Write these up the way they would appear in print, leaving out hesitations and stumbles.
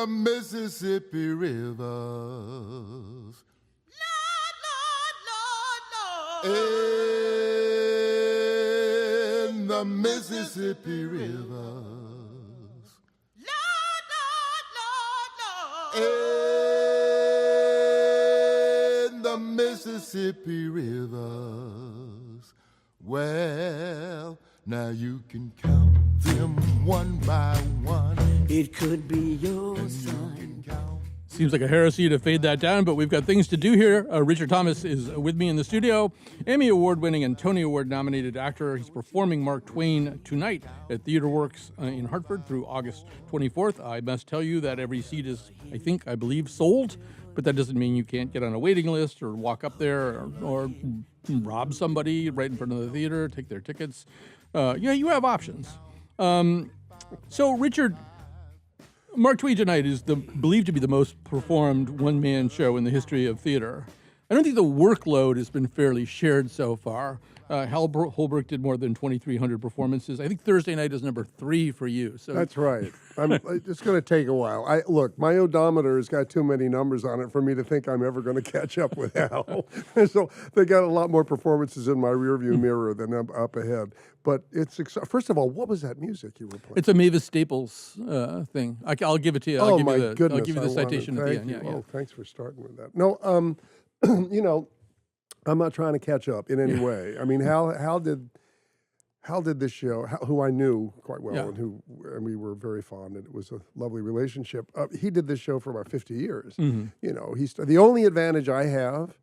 the Mississippi rivers. Lord, Lord, Lord, Lord. In the Mississippi rivers. Lord, Lord, Lord, Lord. In the Mississippi rivers. Well, now you can count them one by one. It could be your You son. can count. Seems like a heresy to fade that down, but we've got things to do here. Richard Thomas is with me in the studio. Emmy Award-winning and Tony Award-nominated actor. He's performing Mark Twain tonight at Theater Works in Hartford through August 24th. I must tell you that every seat is, I believe, sold, but that doesn't mean you can't get on a waiting list or walk up there or rob somebody right in front of the theater, take their tickets. You have options. So, Richard, Mark Twain Tonight is believed to be the most performed one-man show in the history of theater. I don't think the workload has been fairly shared so far. Hal Holbrook did more than 2,300 performances. I think Thursday night is number 3 for you. So That's right. It's going to take a while. Look, my odometer has got too many numbers on it for me to think I'm ever going to catch up with Hal. So they got a lot more performances in my rearview mirror than up ahead. But first of all, what was that music you were playing? it's a Mavis Staples thing. I'll give it to you. Oh, my goodness. I'll give you the citation at the Thank end. you. Yeah. Oh, thanks for starting with that. No, I'm not trying to catch up in any way. I mean, Hal did this show, who I knew quite well, Yeah. and we were very fond, and it was a lovely relationship. He did this show for about 50 years. Mm-hmm. The only advantage I have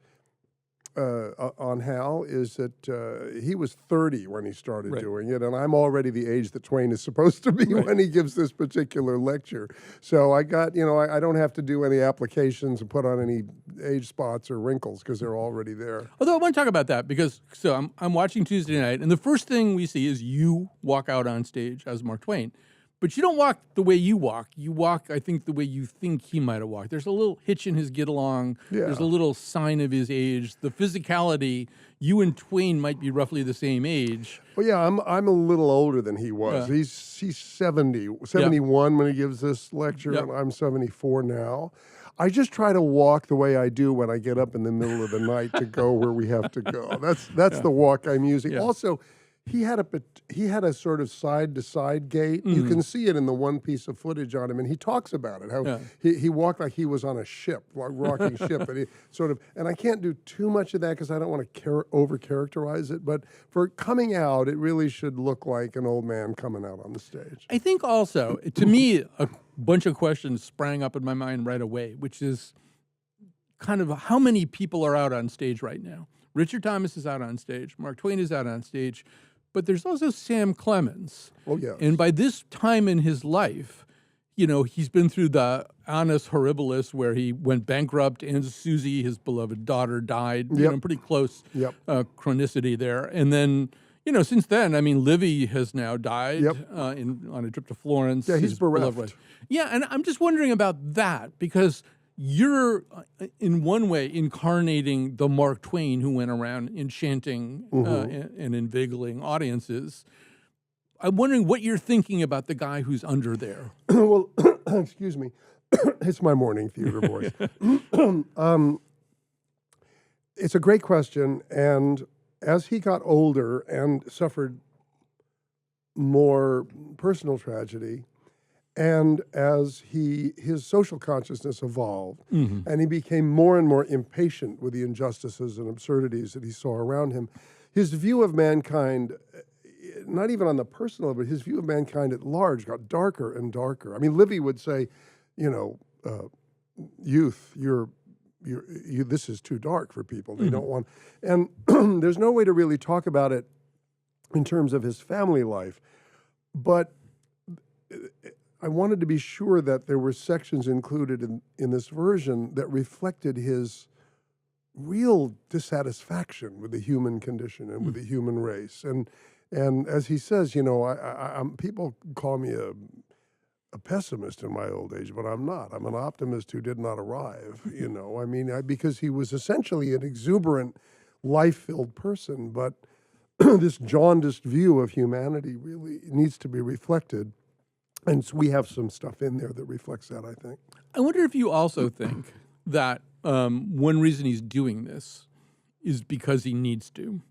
on Hal is that he was 30 when he started Right. doing it, and I'm already the age that Twain is supposed to be Right. when he gives this particular lecture. So I got, I don't have to do any applications and put on any age spots or wrinkles because they're already there. Although I want to talk about that because I'm watching Tuesday night, and the first thing we see is you walk out on stage as Mark Twain. But you don't walk the way you walk. You walk, I think, the way you think he might have walked. There's a little hitch in his get along. Yeah. There's a little sign of his age. The physicality, you and Twain might be roughly the same age. Well, yeah, I'm a little older than he was. Yeah. He's 71 when he gives this lecture, Yep. and I'm 74 now. I just try to walk the way I do when I get up in the middle of the night to go where we have to go. That's the walk I'm using. Yeah. Also, he had a sort of side to side gait. You can see it in the one piece of footage on him, and he talks about it. How Yeah. he walked like he was on a ship, like rocking ship, and he and I can't do too much of that because I don't want to over characterize it. But for coming out, it really should look like an old man coming out on the stage. I think also, to me, a bunch of questions sprang up in my mind right away, which is kind of how many people are out on stage right now. Richard Thomas is out on stage. Mark Twain is out on stage. But there's also Sam Clemens. Oh, yes. And by this time in his life, he's been through the annus horribilis where he went bankrupt and Susie, his beloved daughter, died. Yep. Pretty close Yep. chronicity there. And then, since then, Livy has now died Yep. on a trip to Florence. Yeah, he's his beloved bereft. wife. Yeah, and I'm just wondering about that because you're, in one way, incarnating the Mark Twain who went around enchanting and invigilating audiences. I'm wondering what you're thinking about the guy who's under there. Well, excuse me. It's my morning theater voice. It's a great question, and as he got older and suffered more personal tragedy, and as his social consciousness evolved, and he became more and more impatient with the injustices and absurdities that he saw around him, his view of mankind, not even on the personal, but his view of mankind at large got darker and darker. I mean, Livy would say, youth, this is too dark for people. They don't want, and there's no way to really talk about it in terms of his family life, but I wanted to be sure that there were sections included in this version that reflected his real dissatisfaction with the human condition and with the human race. And as he says, I'm people call me a pessimist in my old age, but I'm not. I'm an optimist who did not arrive, because he was essentially an exuberant, life-filled person, but this jaundiced view of humanity really needs to be reflected And so we have some stuff in there that reflects that, I think. I wonder if you also think that one reason he's doing this is because he needs to,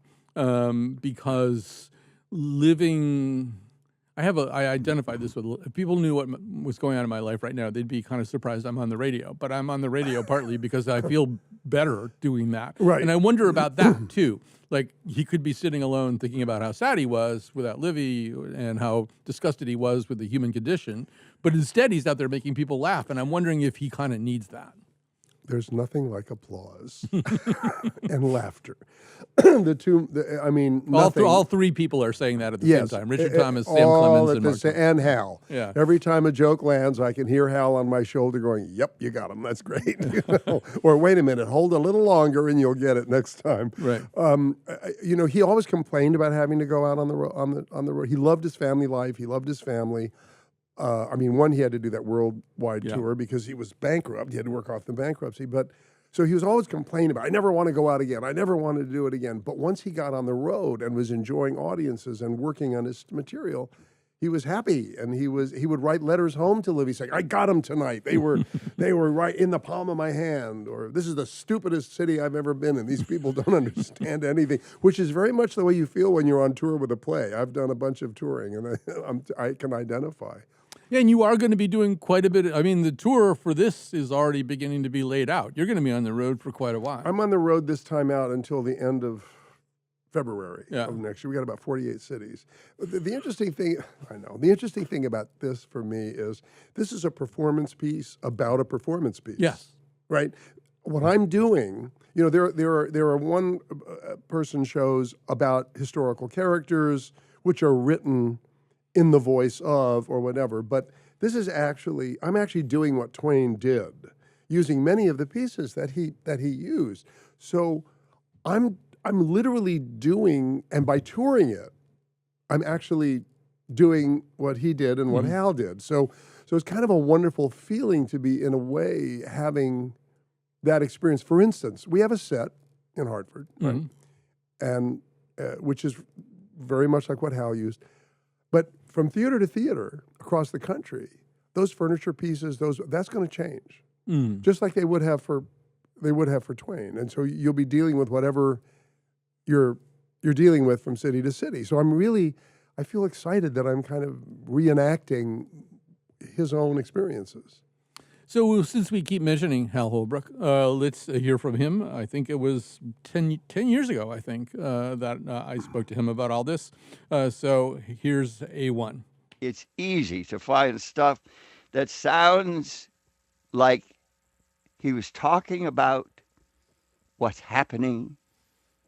because living. I identify this with, if people knew what was going on in my life right now, they'd be kind of surprised I'm on the radio. But I'm on the radio partly because I feel better doing that. Right. And I wonder about that too. Like, he could be sitting alone thinking about how sad he was without Livy and how disgusted he was with the human condition. But instead, he's out there making people laugh. And I'm wondering if he kind of needs that. There's nothing like applause and laughter. Nothing. All three people are saying that at the same time. Richard Thomas, Sam all Clemens, at and the Mark sa- Twain. and Hal. Yeah. Every time a joke lands, I can hear Hal on my shoulder going, "Yep, you got him. That's great." Or wait a minute, hold a little longer, and you'll get it next time. Right. He always complained about having to go out on the road. He loved his family life. He loved his family. One, he had to do that worldwide tour because he was bankrupt. He had to work off the bankruptcy. But so he was always complaining about, I never want to go out again. I never wanted to do it again. But once he got on the road and was enjoying audiences and working on his material, he was happy. And he would write letters home to Livy saying, I got him tonight. They were right in the palm of my hand. Or this is the stupidest city I've ever been in. These people don't understand anything, which is very much the way you feel when you're on tour with a play. I've done a bunch of touring and I can identify. Yeah, and you are going to be doing quite a bit. The tour for this is already beginning to be laid out. You're going to be on the road for quite a while. I'm on the road this time out until the end of February of next year. We got about 48 cities. The interesting thing about this for me is this is a performance piece about a performance piece. Yes. Right? What I'm doing, there are one person shows about historical characters which are written in the voice of or whatever, but this is I'm actually doing what Twain did, using many of the pieces that he used. So I'm literally doing, and by touring it, I'm actually doing what he did and what Hal did. So it's kind of a wonderful feeling to be, in a way, having that experience. For instance, we have a set in Hartford, right? And which is very much like what Hal used. But from theater to theater across the country, those furniture pieces, that's going to change, just like they would have for Twain. And so you'll be dealing with whatever you're dealing with from city to city. So I feel excited that I'm kind of reenacting his own experiences. So since we keep mentioning Hal Holbrook, let's hear from him. I think it was 10 years ago, that I spoke to him about all this. So here's A1. It's easy to find stuff that sounds like he was talking about what's happening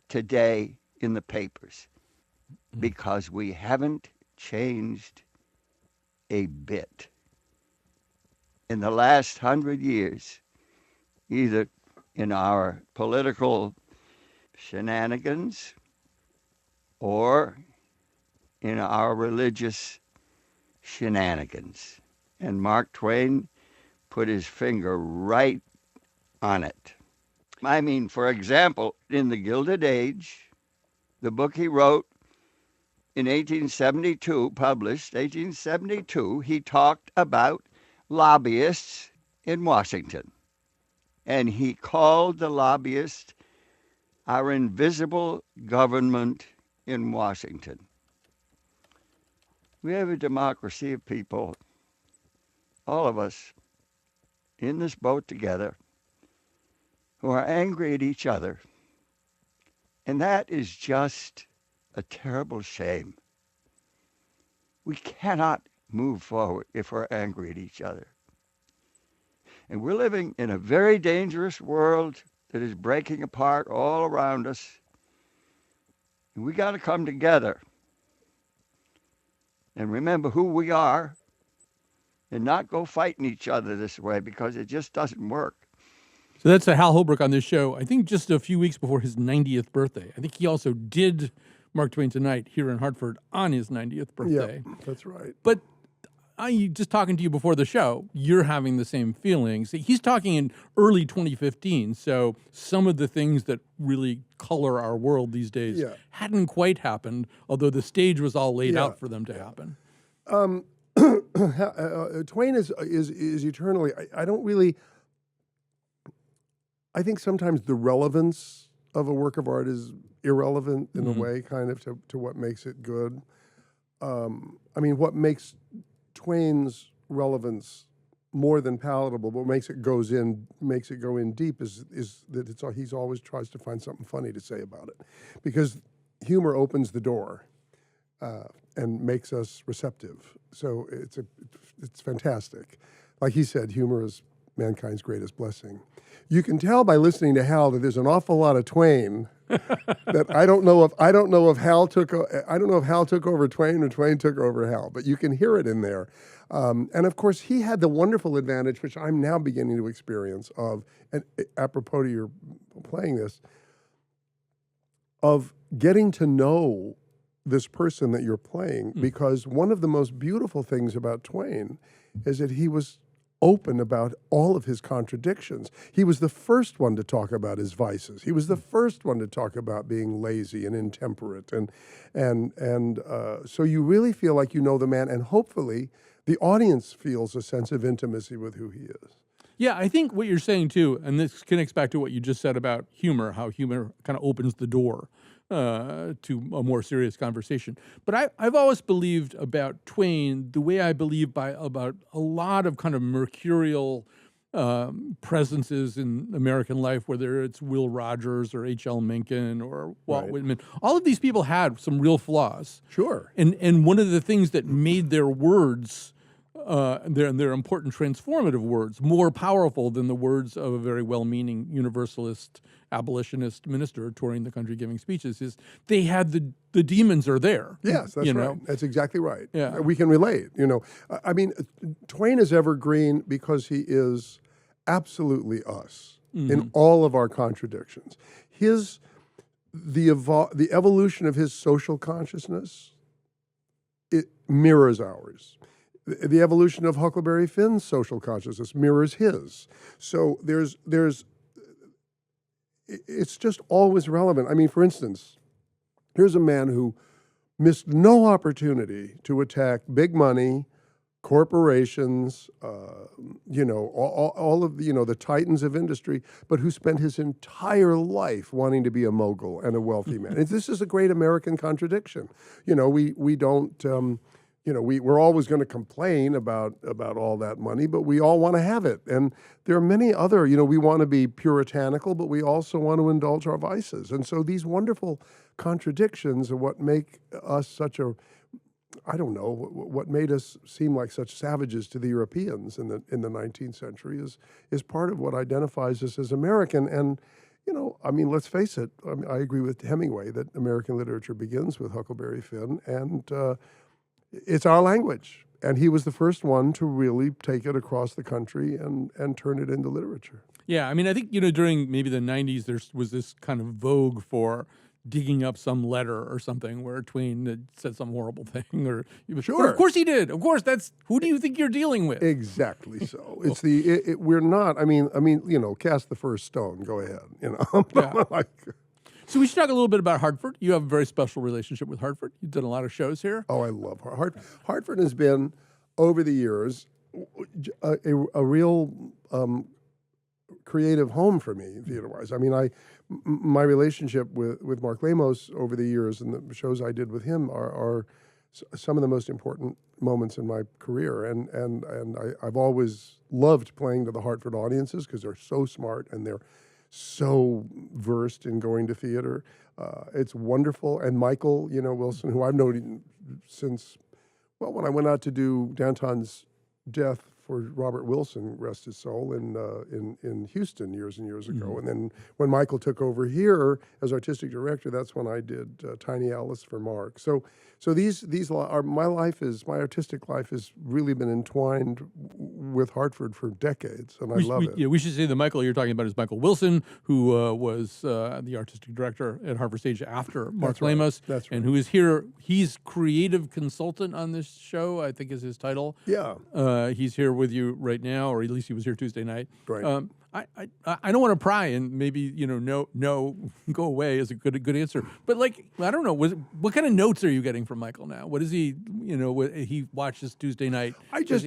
today in the papers, because we haven't changed a bit. In the last 100 years, either in our political shenanigans or in our religious shenanigans. And Mark Twain put his finger right on it. For example, in The Gilded Age, the book he wrote in 1872, published 1872, he talked about lobbyists in Washington. And he called the lobbyists our invisible government in Washington. We have a democracy of people, all of us, in this boat together, who are angry at each other. And that is just a terrible shame. We cannot move forward if we're angry at each other. And we're living in a very dangerous world that is breaking apart all around us. And we got to come together and remember who we are and not go fighting each other this way, because it just doesn't work. So that's Hal Holbrook on this show, I think just a few weeks before his 90th birthday. I think he also did Mark Twain Tonight here in Hartford on his 90th birthday. Yeah, that's right. But just talking to you before the show, you're having the same feelings. He's talking in early 2015, so some of the things that really color our world these days hadn't quite happened, although the stage was all laid out for them to happen. Twain is eternally. I don't really. I think sometimes the relevance of a work of art is irrelevant in a way, kind of to what makes it good. I mean, what makes Twain's relevance more than palatable, but makes it go in deep is that he's always tries to find something funny to say about it, because humor opens the door and makes us receptive. So it's fantastic. Like he said, humor is mankind's greatest blessing. You can tell by listening to Hal that there's an awful lot of Twain. That I don't know if Hal took over Twain or Twain took over Hal, but you can hear it in there. And of course, he had the wonderful advantage, which I'm now beginning to experience, of, and apropos to your playing this, of getting to know this person that you're playing, because one of the most beautiful things about Twain is that he was open about all of his contradictions. He was the first one to talk about his vices. He was the first one to talk about being lazy and intemperate, and so you really feel like you know the man, and hopefully the audience feels a sense of intimacy with who he is. Yeah, I think what you're saying too, and this connects back to what you just said about humor, how humor kind of opens the door to a more serious conversation. But I've always believed about Twain the way I believe about a lot of kind of mercurial presences in American life, whether it's Will Rogers or H.L. Mencken or Walt Whitman. All of these people had some real flaws. Sure. And one of the things that made their words, their important transformative words, more powerful than the words of a very well-meaning universalist abolitionist minister touring the country giving speeches, is they had the demons are there. Yes, that's you right. know? That's exactly right. Yeah. We can relate. You know, I mean, Twain is evergreen because he is absolutely us in all of our contradictions. The evolution of his social consciousness, it mirrors ours. The evolution of Huckleberry Finn's social consciousness mirrors his. So it's just always relevant. I mean, for instance, here's a man who missed no opportunity to attack big money, corporations, all of the titans of industry, but who spent his entire life wanting to be a mogul and a wealthy man. And this is a great American contradiction. You know, we don't. We're always going to complain about all that money, but we all want to have it. And there are many other, we want to be puritanical, but we also want to indulge our vices. And so these wonderful contradictions are what make us such a, what made us seem like such savages to the Europeans in the 19th century is part of what identifies us as American. And, let's face it, I agree with Hemingway that American literature begins with Huckleberry Finn, and it's our language. And he was the first one to really take it across the country and turn it into literature. Yeah, I mean, I think, during maybe the 90s, there was this kind of vogue for digging up some letter or something where Twain had said some horrible thing. Sure. But of course he did. Of course, who do you think you're dealing with? Exactly so. It's we're not, cast the first stone, go ahead, Yeah. So we should talk a little bit about Hartford. You have a very special relationship with Hartford. You've done a lot of shows here. Oh, I love Hartford. Hartford has been, over the years, a real creative home for me, theater-wise. I mean, my relationship with Mark Lamos over the years and the shows I did with him are some of the most important moments in my career. And I've always loved playing to the Hartford audiences because they're so smart and they're so versed in going to theater. It's wonderful. And Michael, Wilson, who I've known since, when I went out to do Danton's Death for Robert Wilson, rest his soul, in Houston years and years ago. And then when Michael took over here as artistic director, that's when I did Tiny Alice for Mark. So these are my artistic life has really been entwined with Hartford for decades, and I love it. Yeah, we should say the Michael you're talking about is Michael Wilson, who was the artistic director at Hartford Stage after Mark Lamos. That's right. And who is here. He's creative consultant on this show, I think is his title. Yeah. He's here with you right now, or at least he was here Tuesday night. Right. I don't want to pry and maybe no go away is a good answer. But like I don't know, what kind of notes are you getting from Michael now? What is he what he watches Tuesday night? I just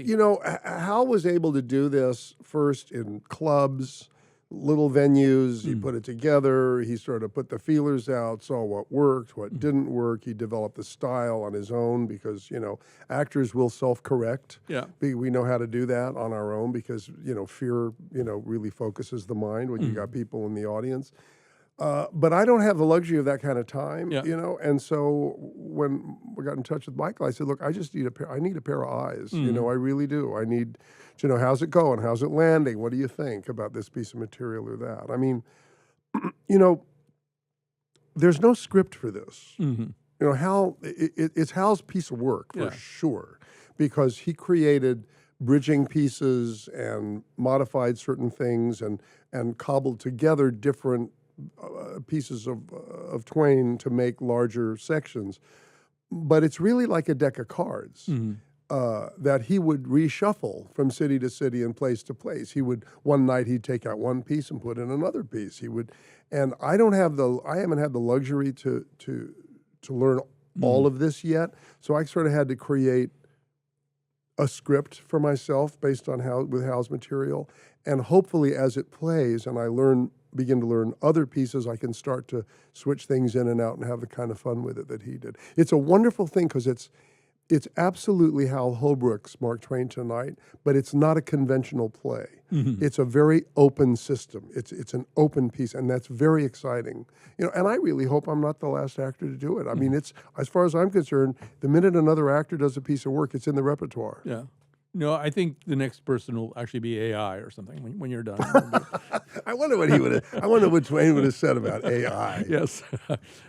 Hal was able to do this first in clubs, little venues. He put it together. He sort of put the feelers out, saw what worked, what didn't work. He developed the style on his own because actors will self-correct. Yeah. We know how to do that on our own because fear really focuses the mind when you got people in the audience. But I don't have the luxury of that kind of time, Yeah. And so when we got in touch with Michael, I said, "Look, I just need I need a pair of eyes. I really do. I need to know how's it going, how's it landing. What do you think about this piece of material or that?" I mean, there's no script for this. Hal, it's Hal's piece of work for sure, because he created bridging pieces and modified certain things and cobbled together different pieces of Twain to make larger sections. But it's really like a deck of cards that he would reshuffle from city to city and place to place. One night he'd take out one piece and put in another piece. And I haven't had the luxury to learn all of this yet. So I sort of had to create a script for myself based on Hal's material. And hopefully as it plays and I begin to learn other pieces, I can start to switch things in and out and have the kind of fun with it that he did. It's a wonderful thing because it's absolutely Hal Holbrook's Mark Twain Tonight, but it's not a conventional play. It's a very open system. It's an open piece, and that's very exciting. And I really hope I'm not the last actor to do it. I mean, it's, as far as I'm concerned, the minute another actor does a piece of work, it's in the repertoire. Yeah. No, I think the next person will actually be AI or something when you're done. I wonder what Twain would have said about AI. Yes.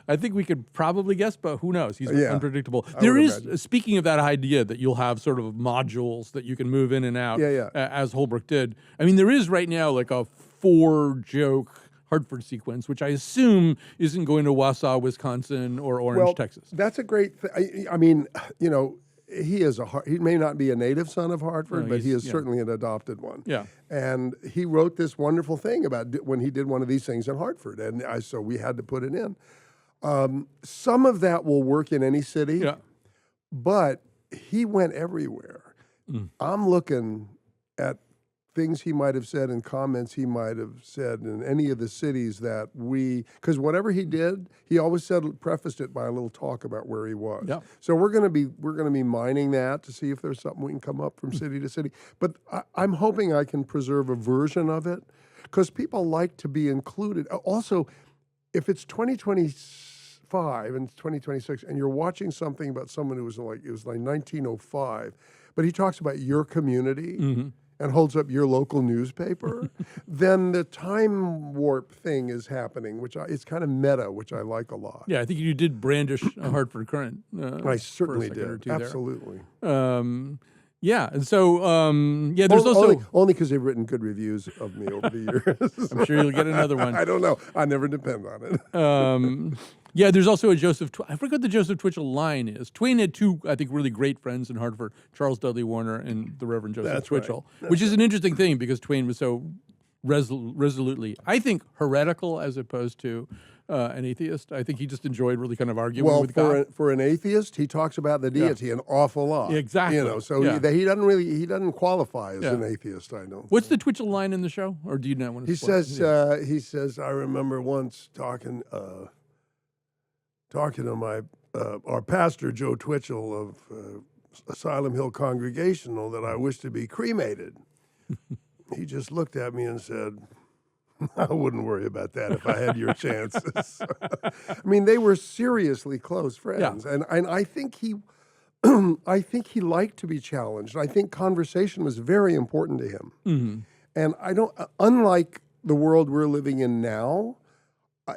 I think we could probably guess, but who knows? He's unpredictable. I There would is, imagine. speaking of that idea that you'll have sort of modules that you can move in and out, Yeah. as Holbrook did. I mean, there is right now like a 4-joke Hartford sequence, which I assume isn't going to Wausau, Wisconsin, or Orange, Texas. That's a great thing. I mean, he may not be a native son of Hartford, No, but he is he's- certainly an adopted one. Yeah. And he wrote this wonderful thing about when he did one of these things in Hartford, and so we had to put it in. Some of that will work in any city, Yeah. but he went everywhere. I'm looking at things he might have said and comments he might have said in any of the cities that because whatever he did, he always prefaced it by a little talk about where he was. Yeah. So we're gonna be mining that to see if there's something we can come up from city to city. But I'm hoping I can preserve a version of it because people like to be included. Also, if it's 2025 and 2026 and you're watching something about someone who was it was like 1905, but he talks about your community and holds up your local newspaper, then the time warp thing is happening, it's kind of meta, which I like a lot. Yeah, I think you did brandish a Hartford Current. I certainly for a second or did. two there. Absolutely. Yeah, and so there's also. Only because they've written good reviews of me over the years. I'm sure you'll get another one. I don't know. I never depend on it. Yeah, there's also a Joseph. I forget what the Joseph Twitchell line is. Twain had two, I think, really great friends in Hartford: Charles Dudley Warner and the Reverend Joseph That's right. Twitchell, which is an interesting thing because Twain was so resolutely, I think, heretical as opposed to an atheist. I think he just enjoyed really kind of arguing Well, with God. for an atheist, he talks about the deity an awful lot. Exactly. So Yeah. he doesn't qualify as an atheist. I don't. What's the Twitchell line in the show, or do you not want to? He spoil it? says, I remember once talking to our pastor, Joe Twitchell of Asylum Hill Congregational, that I wish to be cremated. He just looked at me and said, I wouldn't worry about that if I had your chances. I mean, they were seriously close friends. And I think he liked to be challenged. I think conversation was very important to him. And unlike the world we're living in now,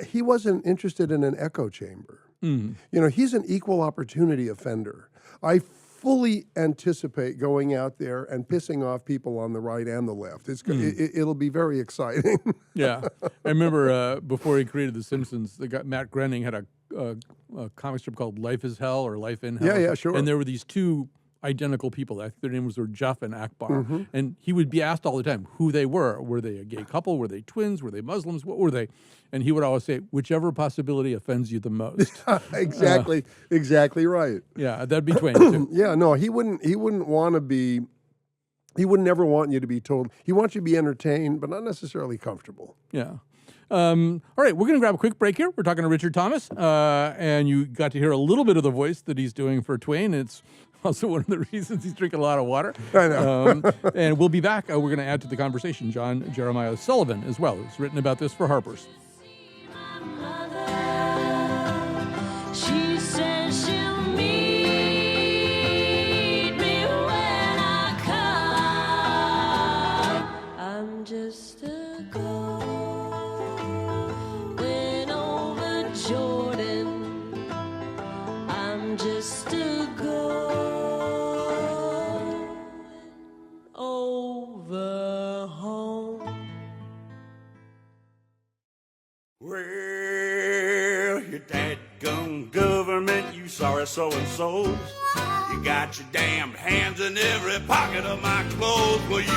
he wasn't interested in an echo chamber. He's an equal opportunity offender. I fully anticipate going out there and pissing off people on the right and the left. It'll be very exciting. Yeah, I remember before he created The Simpsons, Matt Groening had a comic strip called Life is Hell or Life in Hell. Yeah, sure. And there were these two identical people. I think their names were Jeff and Akbar. Mm-hmm. And he would be asked all the time who they were. Were they a gay couple? Were they twins? Were they Muslims? What were they? And he would always say, whichever possibility offends you the most. Exactly right. Yeah, that'd be Twain too. Yeah, no, he wouldn't want to be. He would never want you to be told. He wants you to be entertained, but not necessarily comfortable. Yeah. All right, we're going to grab a quick break here. We're talking to Richard Thomas, and you got to hear a little bit of the voice that he's doing for Twain. It's also one of the reasons he's drinking a lot of water. I know. And we'll be back. We're going to add to the conversation John Jeremiah Sullivan as well, who's written about this for Harper's. She says she'll meet me when I come. I'm just a going over Jordan. I'm just a going over home. Well, you dadgum government, you sorry so-and-sos. You got your damned hands in every pocket of my clothes. Well, you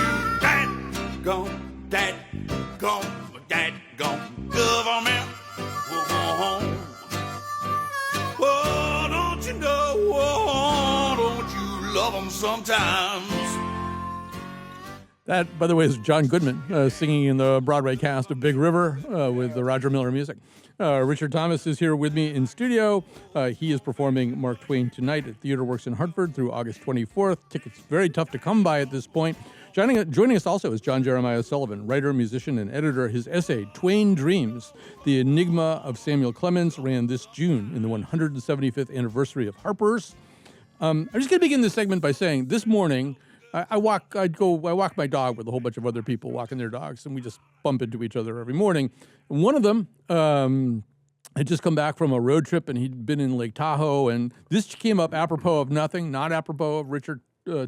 dadgum government. Oh, don't you know, oh, don't you love them sometimes? That, by the way, is John Goodman singing in the Broadway cast of Big River with the Roger Miller music. Richard Thomas is here with me in studio. He is performing Mark Twain tonight at Theater Works in Hartford through August 24th. Tickets very tough to come by at this point. Joining us also is John Jeremiah Sullivan, writer, musician, and editor. His essay, Twain Dreams, The Enigma of Samuel Clemens, ran this June in the 175th anniversary of Harper's. I'm just going to begin this segment by saying this morning, I walk my dog with a whole bunch of other people walking their dogs, and we just bump into each other every morning. And one of them had just come back from a road trip, and he'd been in Lake Tahoe, and this came up apropos of nothing, not apropos of Richard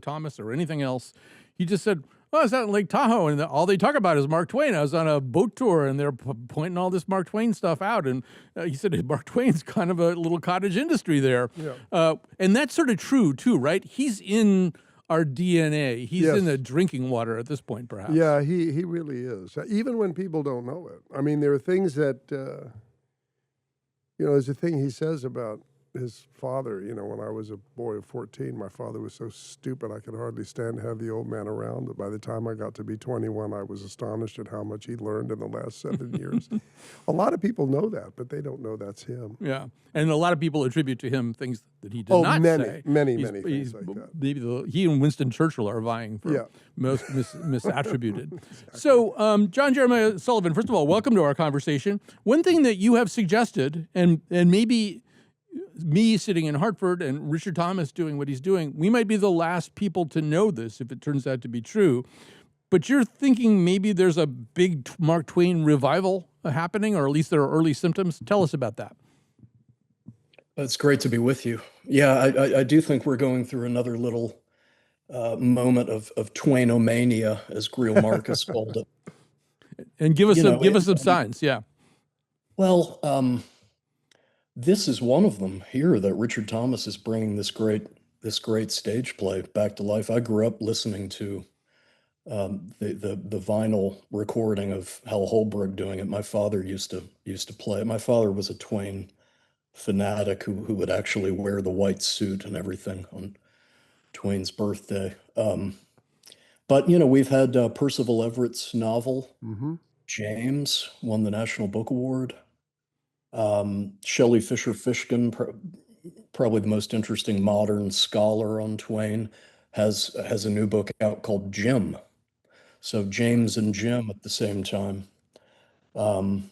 Thomas or anything else. He just said, "Oh, I was out in Lake Tahoe, and all they talk about is Mark Twain. I was on a boat tour, and they're pointing all this Mark Twain stuff out." And he said, "Mark Twain's kind of a little cottage industry there." Yeah. And that's sort of true, too, right? He's in our DNA. He's in the drinking water at this point, perhaps. Yeah, he really is. Even when people don't know it. I mean, there are things that, there's a thing he says about his father. When I was a boy of 14, my father was so stupid I could hardly stand to have the old man around. But by the time I got to be 21, I was astonished at how much he learned in the last 7 years. A lot of people know that, but they don't know that's him. Yeah, and a lot of people attribute to him things that he did not say. Many things like that. Maybe he and Winston Churchill are vying for most misattributed. Exactly. So, John Jeremiah Sullivan, first of all, welcome to our conversation. One thing that you have suggested, and maybe me sitting in Hartford and Richard Thomas doing what he's doing, we might be the last people to know this if it turns out to be true. But you're thinking maybe there's a big Mark Twain revival happening, or at least there are early symptoms. Tell us about that. It's great to be with you. Yeah, I do think we're going through another little moment of Twainomania, as Greil Marcus called it. And give us some signs. Yeah. Well, this is one of them here, that Richard Thomas is bringing this great stage play back to life. I grew up listening to the vinyl recording of Hal Holbrook doing it. My father used to play it. My father was a Twain fanatic who would actually wear the white suit and everything on Twain's birthday. But we've had Percival Everett's novel, James, won the National Book Award. Shelley Fisher Fishkin, probably the most interesting modern scholar on Twain, has a new book out called Jim. So James and Jim at the same time. The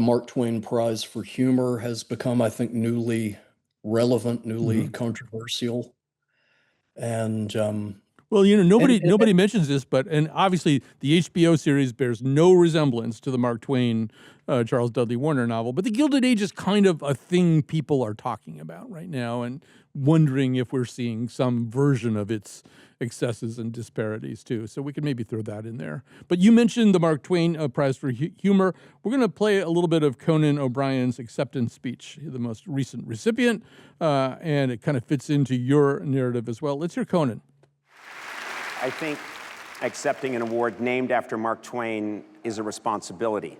Mark Twain Prize for Humor has become, I think, newly relevant, newly controversial. And Well, nobody mentions this, and obviously the HBO series bears no resemblance to the Mark Twain, Charles Dudley Warner novel. But the Gilded Age is kind of a thing people are talking about right now, and wondering if we're seeing some version of its excesses and disparities too. So we could maybe throw that in there. But you mentioned the Mark Twain Prize for Humor. We're going to play a little bit of Conan O'Brien's acceptance speech, the most recent recipient, and it kind of fits into your narrative as well. Let's hear Conan. I think accepting an award named after Mark Twain is a responsibility.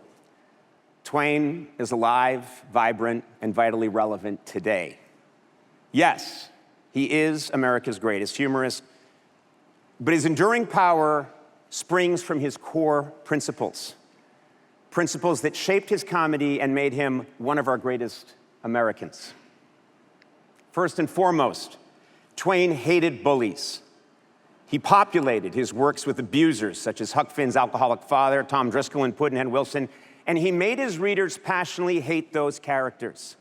Twain is alive, vibrant, and vitally relevant today. Yes, he is America's greatest humorist, but his enduring power springs from his core principles, principles that shaped his comedy and made him one of our greatest Americans. First and foremost, Twain hated bullies. He populated his works with abusers such as Huck Finn's alcoholic father, Tom Driscoll, and Pudd'nhead Wilson, and he made his readers passionately hate those characters.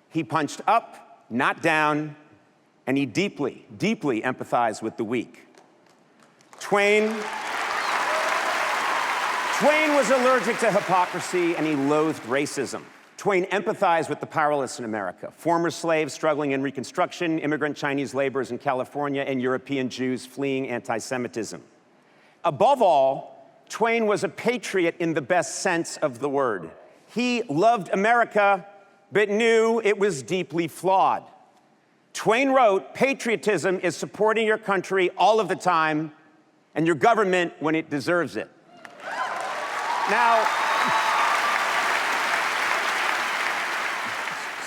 He punched up, not down, and he deeply, deeply empathized with the weak. Twain was allergic to hypocrisy, and he loathed racism. Twain empathized with the powerless in America, former slaves struggling in Reconstruction, immigrant Chinese laborers in California, and European Jews fleeing anti-Semitism. Above all, Twain was a patriot in the best sense of the word. He loved America, but knew it was deeply flawed. Twain wrote, "Patriotism is supporting your country all of the time, and your government when it deserves it." Now,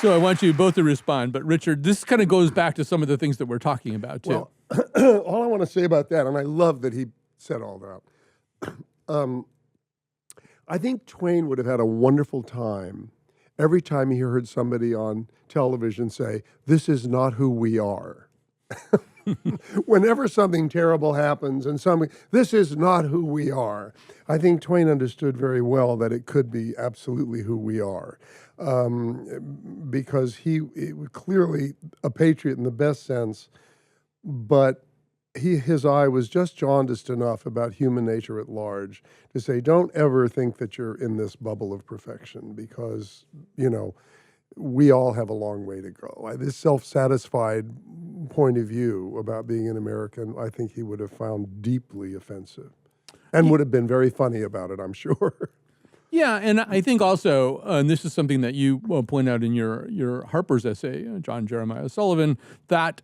so I want you both to respond, but Richard, this kind of goes back to some of the things that we're talking about too. Well, all I want to say about that, and I love that he said all that, I think Twain would have had a wonderful time every time he heard somebody on television say, "This is not who we are." Whenever something terrible happens and this is not who we are. I think Twain understood very well that it could be absolutely who we are. Because he was clearly a patriot in the best sense, but his eye was just jaundiced enough about human nature at large to say, don't ever think that you're in this bubble of perfection because, we all have a long way to go. This self-satisfied point of view about being an American, I think he would have found deeply offensive and would have been very funny about it, I'm sure. Yeah, and I think also, and this is something that you point out in your Harper's essay, John Jeremiah Sullivan, that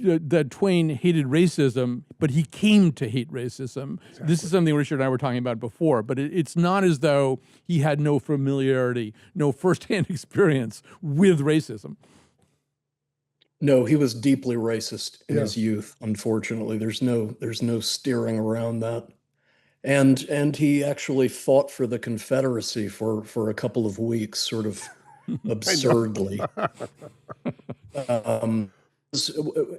that Twain hated racism, but he came to hate racism. Exactly. This is something Richard and I were talking about before, but it's not as though he had no familiarity, no firsthand experience with racism. No, he was deeply racist in his youth, unfortunately. There's no steering around that. And he actually fought for the Confederacy for a couple of weeks, sort of absurdly.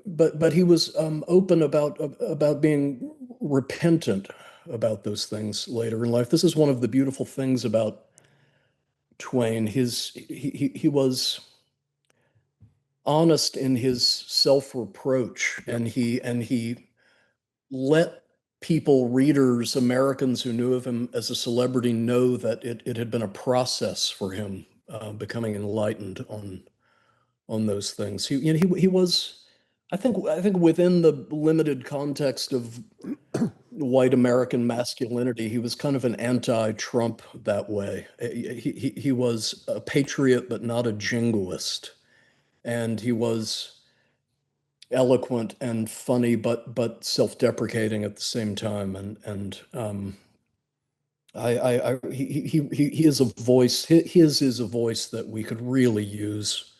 But he was open about being repentant about those things later in life. This is one of the beautiful things about Twain. He was honest in his self-reproach, and he let people, readers, Americans who knew of him as a celebrity know that it had been a process for him becoming enlightened on those things. He was, I think within the limited context of white American masculinity, he was kind of an anti-Trump that way. He was a patriot, but not a jingoist. And he was eloquent and funny, but self-deprecating at the same time. He is a voice. His is a voice that we could really use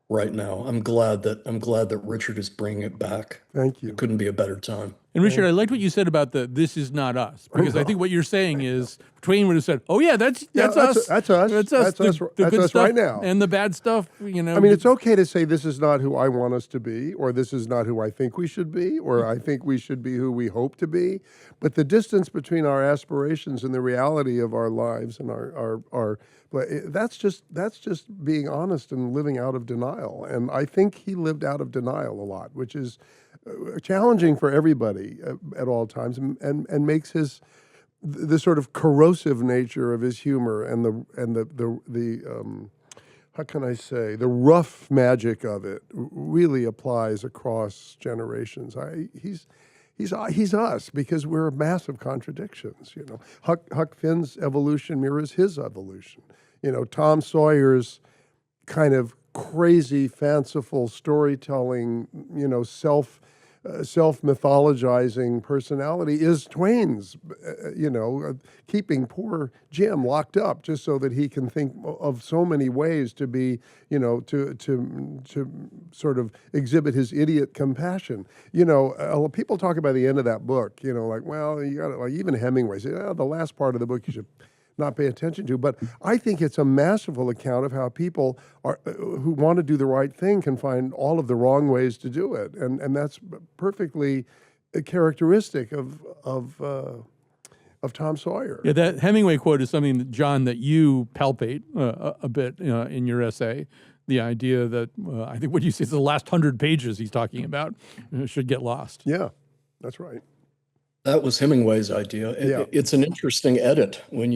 right now. I'm glad that Richard is bringing it back. Thank you. It couldn't be a better time. And Richard, I liked what you said about "this is not us," because I think what you're saying is Twain would have said, "Oh yeah, that's us. That's us. That's us. That's the us good stuff right now. and the bad stuff." I mean, it's okay to say this is not who I want us to be, or this is not who I think we should be, or I think we should be who we hope to be. But the distance between our aspirations and the reality of our lives and our that's just being honest and living out of denial. And I think he lived out of denial a lot, which is challenging for everybody at all times, and makes the sort of corrosive nature of his humor and the how can I say, the rough magic of it really applies across generations. He's us because we're massive contradictions. You know, Huck Finn's evolution mirrors his evolution. You know, Tom Sawyer's kind of crazy, fanciful storytelling, you know, self-mythologizing personality is Twain's, keeping poor Jim locked up just so that he can think of so many ways to be, you know, to sort of exhibit his idiot compassion. You know, people talk about the end of that book, you know, like, well, you got like even Hemingway said, oh, the last part of the book you should not pay attention to. But I think it's a masterful account of how people are who want to do the right thing can find all of the wrong ways to do it, and that's perfectly characteristic of Tom Sawyer. Yeah, that Hemingway quote is something that, John, that you palpate a bit in your essay. The idea that I think what you say is the last 100 pages he's talking about should get lost. Yeah, that's right. That was Hemingway's idea. Yeah. It's an interesting edit when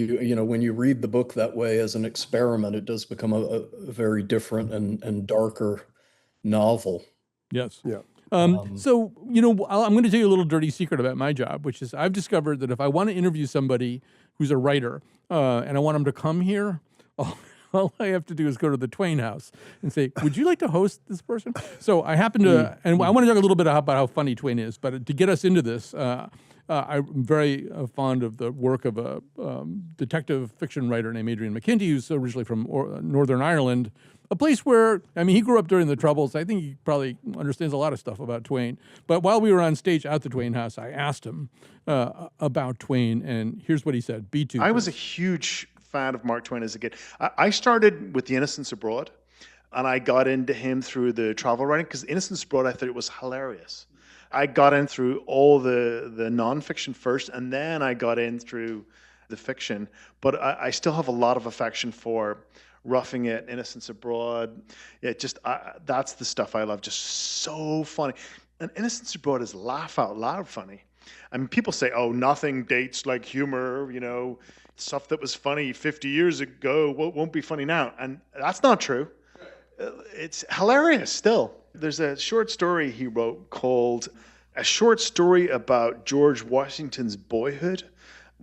when you read the book that way as an experiment. It does become a very different and darker novel. Yes. Yeah. So, you know, I'm going to tell you a little dirty secret about my job, which is I've discovered that if I want to interview somebody who's a writer and I want them to come here, all I have to do is go to the Twain House and say, would you like to host this person? So I happen to, and I want to talk a little bit about how funny Twain is, but to get us into this, I'm very fond of the work of a detective fiction writer named Adrian McKinty, who's originally from Northern Ireland, a place where, I mean, he grew up during the Troubles. I think he probably understands a lot of stuff about Twain. But while we were on stage at the Twain House, I asked him about Twain, and here's what he said. B2. I was a huge fan of Mark Twain as a kid. I started with The Innocents Abroad, and I got into him through the travel writing, because Innocents Abroad, I thought it was hilarious. I got in through all the nonfiction first, and then I got in through the fiction. But I still have a lot of affection for Roughing It, Innocents Abroad. Yeah, that's the stuff I love. Just so funny. And Innocents Abroad is laugh out loud funny. I mean, people say, oh, nothing dates like humor, you know, stuff that was funny 50 years ago won't be funny now. And that's not true. It's hilarious still. There's a short story he wrote called A Short Story About George Washington's Boyhood.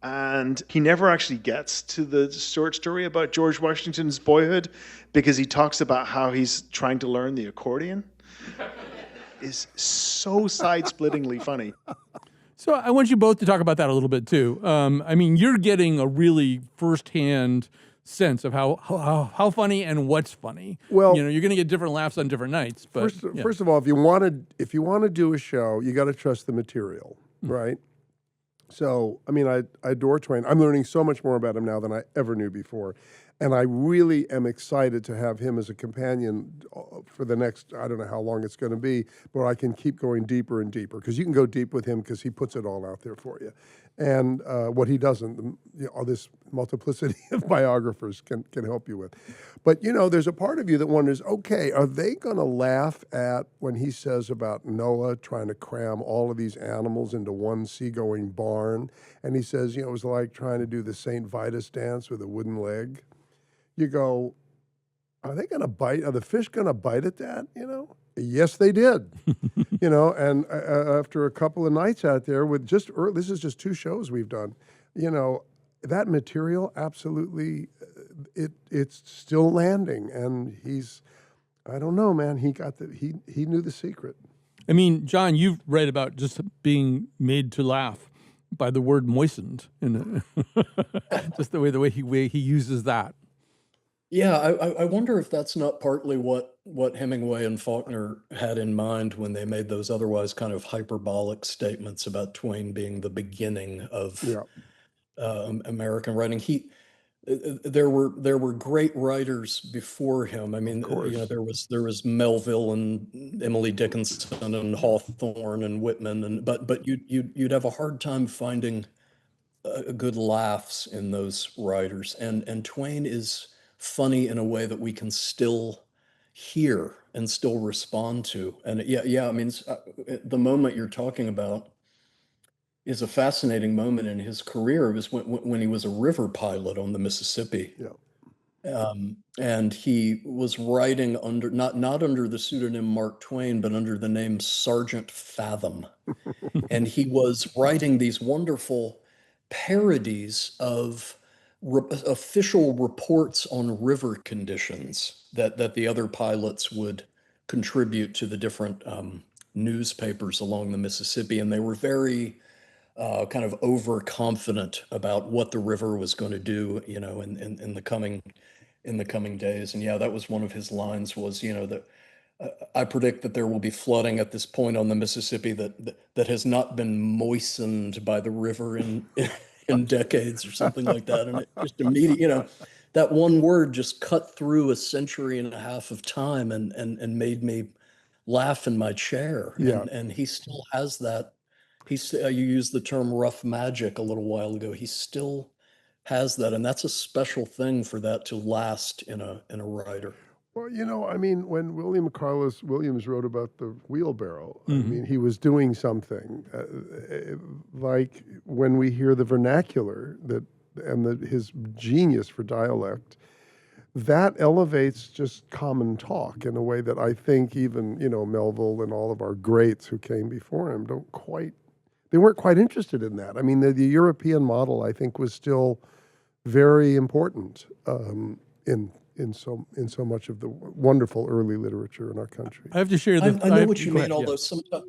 And he never actually gets to the short story about George Washington's boyhood because he talks about how he's trying to learn the accordion. It's so side-splittingly funny. So I want you both to talk about that a little bit too. I mean, you're getting a really firsthand sense of how funny and what's funny. Well, you know, you're going to get different laughs on different nights. But first of all, if you want to do a show, you got to trust the material, right? So, I mean, I adore Twain. I'm learning so much more about him now than I ever knew before. And I really am excited to have him as a companion for the next, I don't know how long it's going to be, but I can keep going deeper and deeper because you can go deep with him because he puts it all out there for you. And what he doesn't, all this multiplicity of biographers can help you with. But, you know, there's a part of you that wonders, okay, are they going to laugh at when he says about Noah trying to cram all of these animals into one seagoing barn? And he says, you know, it was like trying to do the St. Vitus dance with a wooden leg. You go, are they going to bite? Are the fish going to bite at that? You know, yes, they did. You know, and after a couple of nights out there with this is just 2 shows we've done. You know, that material absolutely, it's still landing, and I don't know, man. He knew the secret. I mean, John, you've read about just being made to laugh by the word moistened, just the way he uses that. Yeah, I wonder if that's not partly what Hemingway and Faulkner had in mind when they made those otherwise kind of hyperbolic statements about Twain being the beginning of American writing. There were great writers before him. I mean, you know, there was Melville and Emily Dickinson and Hawthorne and Whitman, but you'd have a hard time finding good laughs in those writers. And Twain is funny in a way that we can still hear and still respond to. And yeah, I mean, the moment you're talking about is a fascinating moment in his career. It was when he was a river pilot on the Mississippi. Yeah. And he was writing under not under the pseudonym Mark Twain, but under the name Sergeant Fathom. And he was writing these wonderful parodies of official reports on river conditions that the other pilots would contribute to the different newspapers along the Mississippi. And they were very kind of overconfident about what the river was going to do, in the coming days. And yeah, that was one of his lines was, that I predict that there will be flooding at this point on the Mississippi that has not been moistened by the river in decades or something like that. And it just immediately, that one word just cut through a century and a half of time and made me laugh in my chair. Yeah. And he still has that. You used the term rough magic a little while ago. He still has that, and that's a special thing for that to last in a writer. Well, when William Carlos Williams wrote about the wheelbarrow, I mean, he was doing something like when we hear the vernacular his genius for dialect, that elevates just common talk in a way that I think even, Melville and all of our greats who came before him they weren't quite interested in that. I mean, the European model, I think, was still very important in so much of the wonderful early literature in our country. I have to share I know what you mean, although sometimes.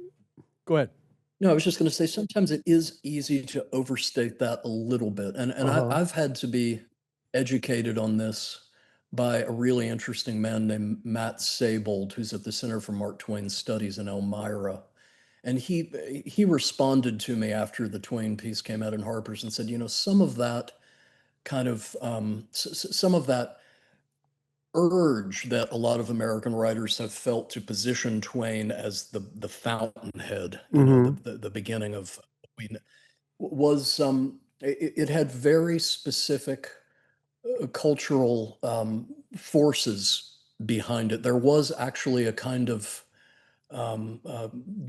Go ahead. No, I was just going to say sometimes it is easy to overstate that a little bit, and I've had to be educated on this by a really interesting man named Matt Seybold, who's at the Center for Mark Twain Studies in Elmira. And he responded to me after the Twain piece came out in Harper's and said, some of that kind of some of that urge that a lot of American writers have felt to position Twain as the fountainhead, the beginning of was it had very specific cultural forces behind it. There was actually a kind of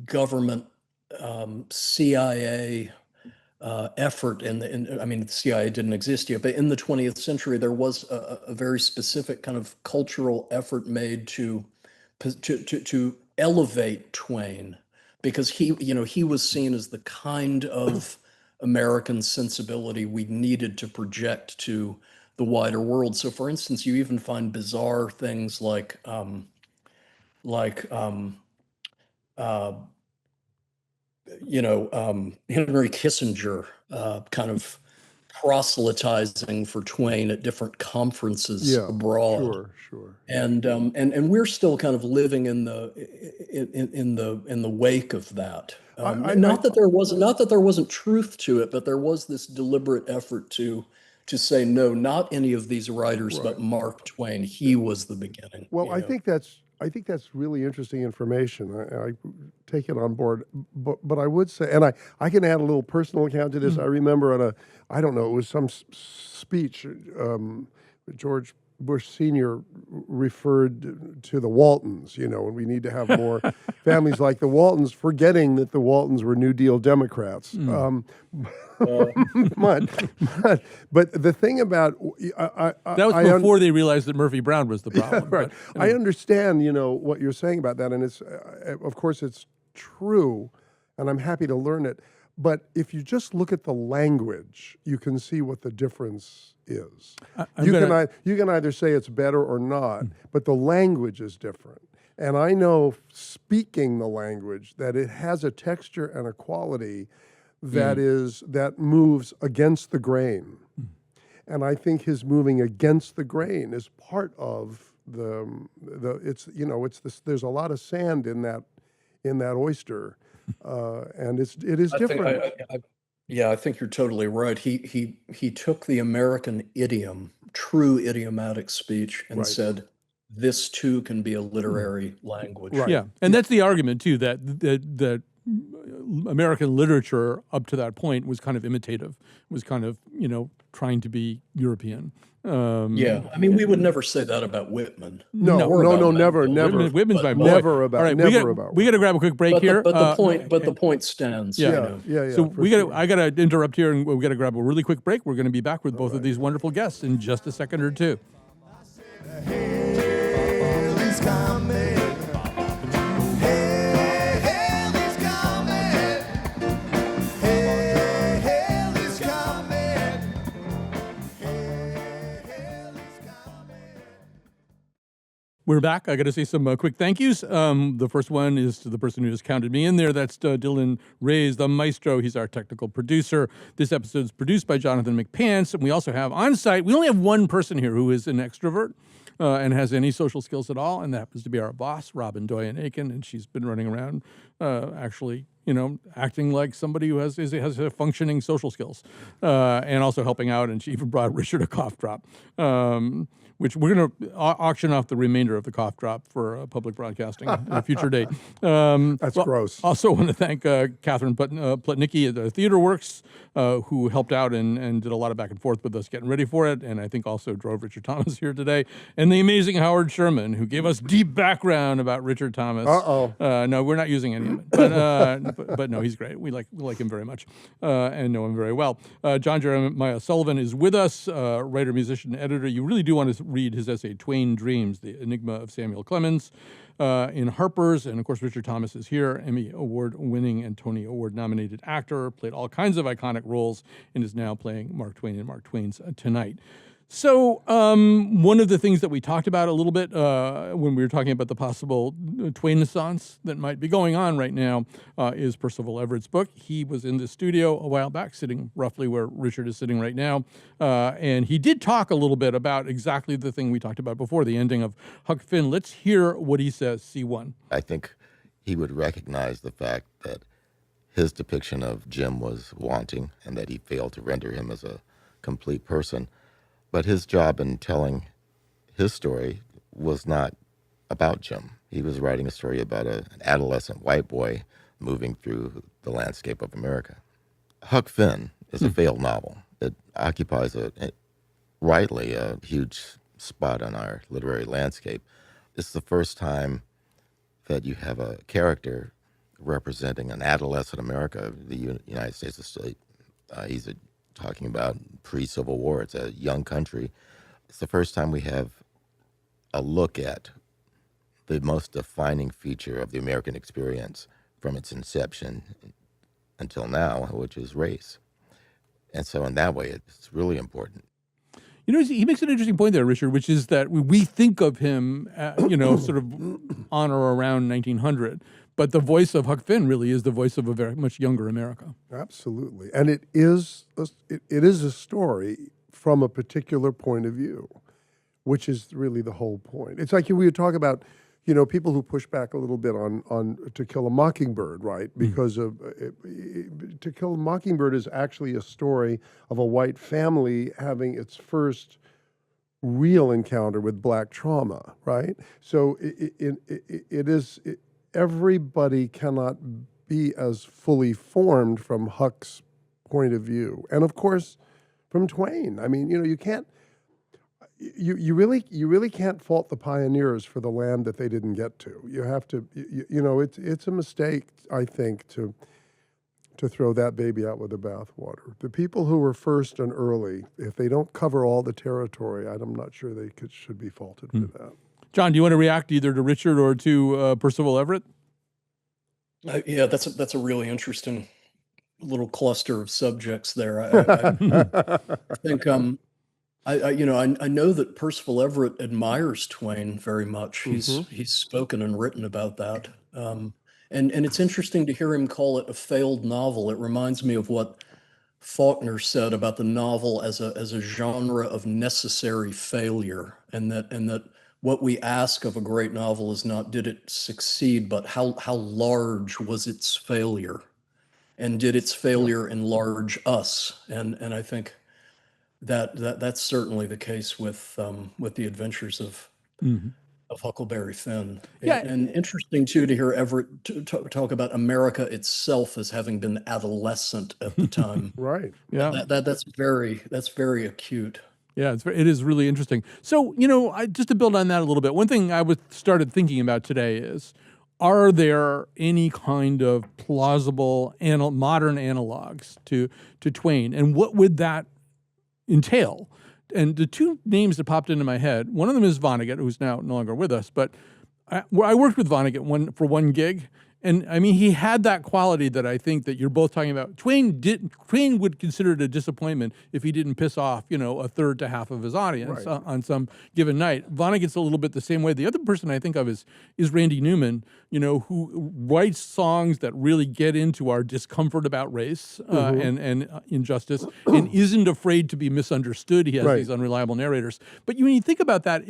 government CIA effort I mean, the CIA didn't exist yet, but in the 20th century, there was a very specific kind of cultural effort made to elevate Twain, because he was seen as the kind of American sensibility we needed to project to the wider world. So, for instance, you even find bizarre things like Henry Kissinger kind of proselytizing for Twain at different conferences abroad. Sure. And we're still kind of living in the wake of that. Not that there wasn't truth to it, but there was this deliberate effort to say no, not any of these writers, but Mark Twain. He was the beginning. Well, I think that's really interesting information. I take it on board, but I would say, and I can add a little personal account to this. I remember it was some speech, George Bush Sr. referred to the Waltons, and we need to have more families like the Waltons, forgetting that the Waltons were New Deal Democrats. But the thing about that was before they realized that Murphy Brown was the problem. Yeah, right. But, I understand, what you're saying about that, and it's of course it's true, and I'm happy to learn it. But if you just look at the language, you can see what the difference is. You can either say it's better or not, but the language is different. And I know, speaking the language, that it has a texture and a quality that moves against the grain. And I think his moving against the grain is part of there's a lot of sand in that oyster, and it is different. I think you're totally right. He took the American idiom, true idiomatic speech, and said, this too can be a literary language. Right. Yeah, and that's the argument too, that American literature up to that point was kind of imitative, was kind of, trying to be European. Yeah, I mean, we would never say that about Whitman. No, Or about never, Mandeville. never. Whitman's my boy. Never about, All right, never about. we got to grab a quick break But here. the point stands. Yeah. you know. Yeah. So for I got to interrupt here, and we got to grab a really quick break. We're going to be back with both of these wonderful guests in just a second or two. Hail is coming. Hail is coming. Hail is coming. Hail is coming. We're back. I got to say some quick thank yous. The first one is to the person who just counted me in there. That's Dylan Reyes, the maestro. He's our technical producer. This episode is produced by Jonathan McPants. And we also have on site, we only have one person here who is an extrovert and has any social skills at all. And that happens to be our boss, Robin Doyen-Aiken. And she's been running around actually, acting like somebody who has a functioning social skills and also helping out. And she even brought Richard a cough drop. Which we're going to auction off the remainder of the cough drop for public broadcasting at a future date. That's gross. Also want to thank Catherine Plutnicki at the Theater Works, who helped out and did a lot of back and forth with us getting ready for it, and I think also drove Richard Thomas here today. And the amazing Howard Sherman, who gave us deep background about Richard Thomas. No, we're not using any of it, but no, he's great. We like him very much and know him very well. John Jeremiah Sullivan is with us, writer, musician, editor. You really do want to read his essay, Twain Dreams, The Enigma of Samuel Clemens, in Harper's. And of course, Richard Thomas is here, Emmy Award-winning and Tony Award-nominated actor, played all kinds of iconic roles, and is now playing Mark Twain in Mark Twain's Tonight. So one of the things that we talked about a little bit when we were talking about the possible Twain-naissance that might be going on right now is Percival Everett's book. He was in the studio a while back, sitting roughly where Richard is sitting right now, and he did talk a little bit about exactly the thing we talked about before, the ending of Huck Finn. Let's hear what he says, C1. I think he would recognize the fact that his depiction of Jim was wanting and that he failed to render him as a complete person. But his job in telling his story was not about Jim. He was writing a story about an adolescent white boy moving through the landscape of America. Huck Finn is a failed novel. It occupies rightly a huge spot on our literary landscape. It's the first time that you have a character representing an adolescent America. The United States is he's talking about pre-Civil War. It's a young country. It's the first time we have a look at the most defining feature of the American experience from its inception until now, which is race. And so in that way, it's really important. He makes an interesting point there, Richard, which is that we think of him, sort of on or around 1900, but the voice of Huck Finn really is the voice of a very much younger America. Absolutely. And it is a story from a particular point of view, which is really the whole point. It's like we would talk about, people who push back a little bit on To Kill a Mockingbird, right? Because of To Kill a Mockingbird is actually a story of a white family having its first real encounter with black trauma, right? So everybody cannot be as fully formed from Huck's point of view, and of course, from Twain. I mean, you can't. You really can't fault the pioneers for the land that they didn't get to. You have to. It's a mistake, I think, to throw that baby out with the bathwater. The people who were first and early, if they don't cover all the territory, I'm not sure they should be faulted for that. John, do you want to react either to Richard or to Percival Everett? Yeah, that's a really interesting little cluster of subjects there. I think I know that Percival Everett admires Twain very much. He's spoken and written about that, and it's interesting to hear him call it a failed novel. It reminds me of what Faulkner said about the novel as a genre of necessary failure, and that what we ask of a great novel is not did it succeed, but how large was its failure, and did its failure enlarge us? And I think that's certainly the case with the adventures of of Huckleberry Finn. Yeah. And interesting too to hear Everett talk about America itself as having been adolescent at the time. Right. Yeah. That's very acute. Yeah, it is really interesting. So, just to build on that a little bit, one thing I started thinking about today is, are there any kind of plausible modern analogs to Twain, and what would that entail? And the two names that popped into my head, one of them is Vonnegut, who's now no longer with us, but I worked with Vonnegut for one gig. And I mean, he had that quality that I think that you're both talking about. Twain would consider it a disappointment if he didn't piss off, a third to half of his audience on some given night. Vonnegut's a little bit the same way. The other person I think of is Randy Newman, who writes songs that really get into our discomfort about race and injustice, and isn't afraid to be misunderstood. He has these unreliable narrators. But when you think about that,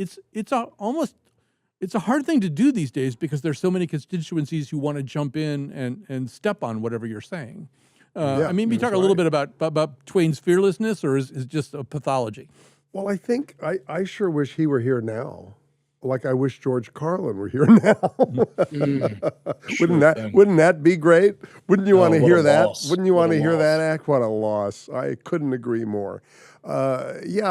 it's a hard thing to do these days because there's so many constituencies who want to jump in and step on whatever you're saying. We talk a little bit about Twain's fearlessness, or is just a pathology? Well, I think I sure wish he were here now. Like I wish George Carlin were here now. Wouldn't that be great? Wouldn't you want to hear that? Loss. Wouldn't you want to hear that act? What a loss! I couldn't agree more. We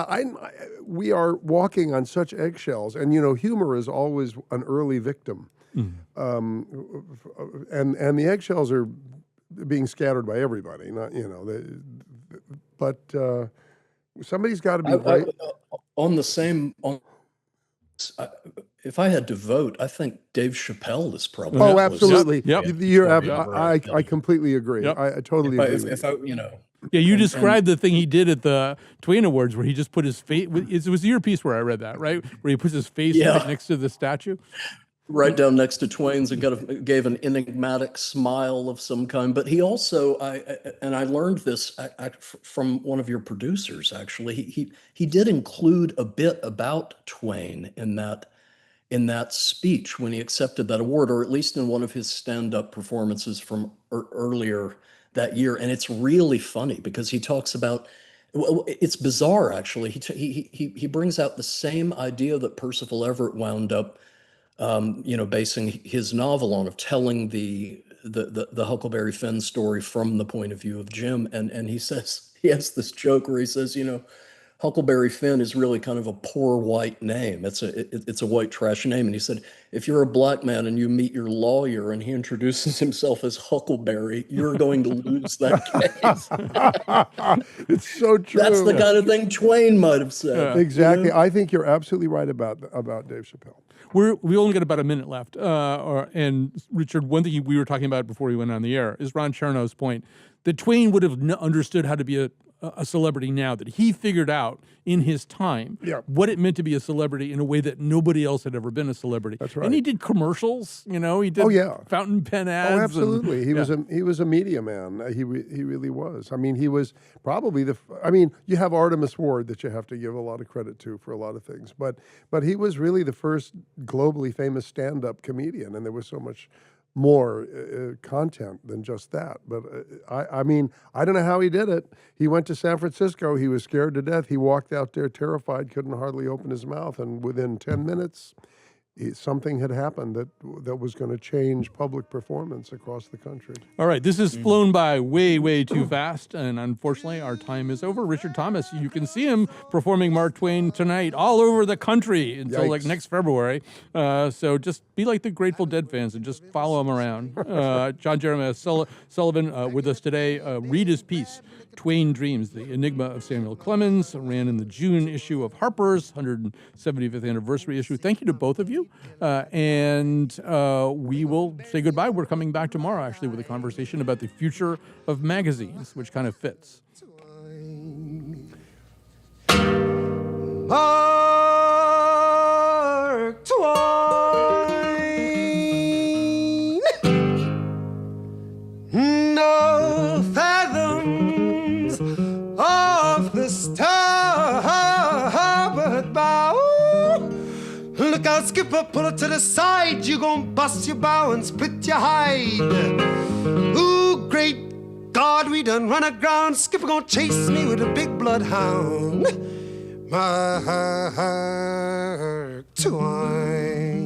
are walking on such eggshells, and humor is always an early victim, and the eggshells are being scattered by everybody. Not but somebody's got to be right. If I had to vote, I think Dave Chappelle is probably. Oh, absolutely. Yep. I completely agree. Yep. I totally agree. Yeah, you described the thing he did at the Twain Awards where he just put his face. It was your piece where I read that, right? Where he puts his face right next to the statue. Right down next to Twain's, and gave an enigmatic smile of some kind. But he also, I learned this from one of your producers. Actually, he did include a bit about Twain in that speech when he accepted that award, or at least in one of his stand-up performances from earlier that year. And it's really funny because he talks about. Well, it's bizarre actually. He brings out the same idea that Percival Everett wound up. Basing his novel on, of telling the Huckleberry Finn story from the point of view of Jim. And he says, he has this joke where he says, Huckleberry Finn is really kind of a poor white name. It's a white trash name. And he said, if you're a black man and you meet your lawyer and he introduces himself as Huckleberry, you're going to lose that case. It's so true. That's the kind of thing Twain might have said. Yeah. Exactly. I think you're absolutely right about Dave Chappelle. We only got about a minute left. And Richard, one thing we were talking about before we went on the air is Ron Chernow's point that Twain would have understood how to be a celebrity now, that he figured out in his time what it meant to be a celebrity in a way that nobody else had ever been a celebrity. That's right. And he did commercials, he did fountain pen ads. Oh, absolutely. He was a media man. He really was. I mean, he was probably you have Artemis Ward that you have to give a lot of credit to for a lot of things, but he was really the first globally famous stand-up comedian, and there was so much more content than just that. But I don't know how he did it. He went to San Francisco. He was scared to death. He walked out there terrified, couldn't hardly open his mouth. And within 10 minutes, something had happened that was going to change public performance across the country. All right, this has flown by way, way too fast, and unfortunately, our time is over. Richard Thomas, you can see him performing Mark Twain tonight all over the country until next February. So just be like the Grateful Dead fans and just follow him around. John Jeremiah Sullivan with us today. Read his piece, Twain Dreams, The Enigma of Samuel Clemens, ran in the June issue of Harper's 175th anniversary issue. Thank you to both of you. And we will say goodbye. We're coming back tomorrow, actually, with a conversation about the future of magazines, which kind of fits. Mark Twain. No fathoms of the starboard bow. Look out, skipper, pull it to the side. You gon' bust your bow and split your hide. Ooh, great God, we done run aground. Skipper gon' chase me with a big bloodhound. Mark Twain.